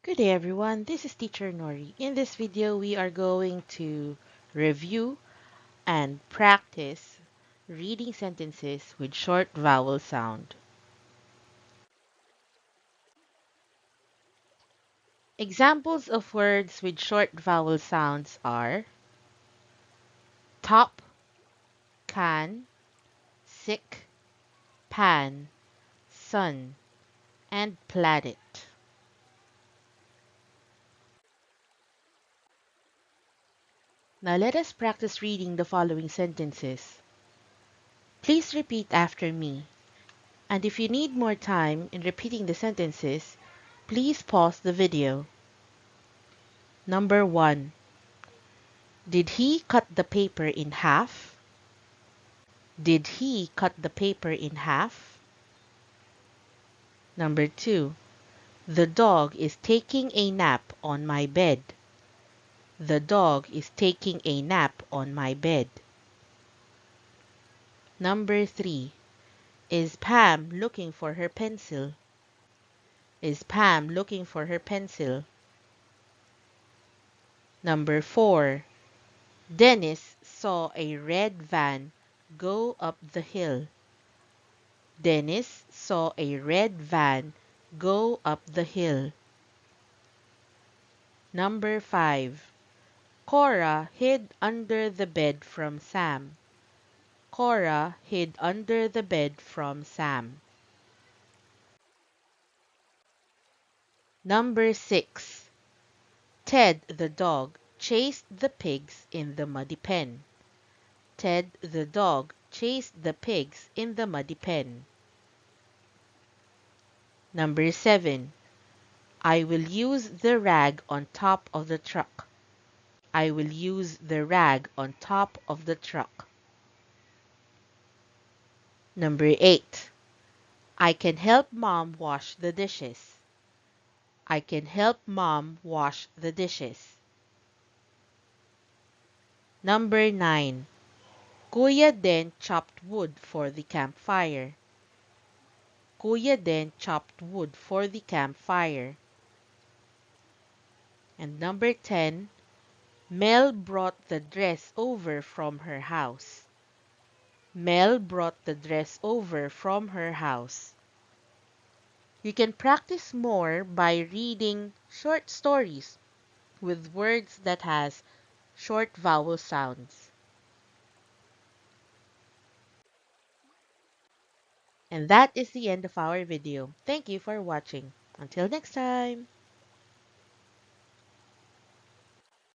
Good day everyone, this is Teacher Nori. In this video, we are going to review and practice reading sentences with short vowel sound. Examples of words with short vowel sounds are top, can, sick, pan, sun, and planet. Now let us practice reading the following sentences. Please repeat after me. And if you need more time in repeating the sentences, please pause the video. Number 1. Did he cut the paper in half? Did he cut the paper in half? Number 2. The dog is taking a nap on my bed. The dog is taking a nap on my bed. Number 3. Is Pam looking for her pencil? Is Pam looking for her pencil? Number 4. Dennis saw a red van go up the hill. Dennis saw a red van go up the hill. Number 5. Cora hid under the bed from Sam. Cora hid under the bed from Sam. Number 6. Ted the dog chased the pigs in the muddy pen. Ted the dog chased the pigs in the muddy pen. Number 7. I will use the rag on top of the truck. I will use the rag on top of the truck. Number 8. I can help Mom wash the dishes. I can help Mom wash the dishes. Number 9. Kuya Den chopped wood for the campfire. Kuya Den chopped wood for the campfire. And number 10. Mel brought the dress over from her house. Mel brought the dress over from her house. You can practice more by reading short stories with words that has short vowel sounds. And that is the end of our video. Thank you for watching. Until next time.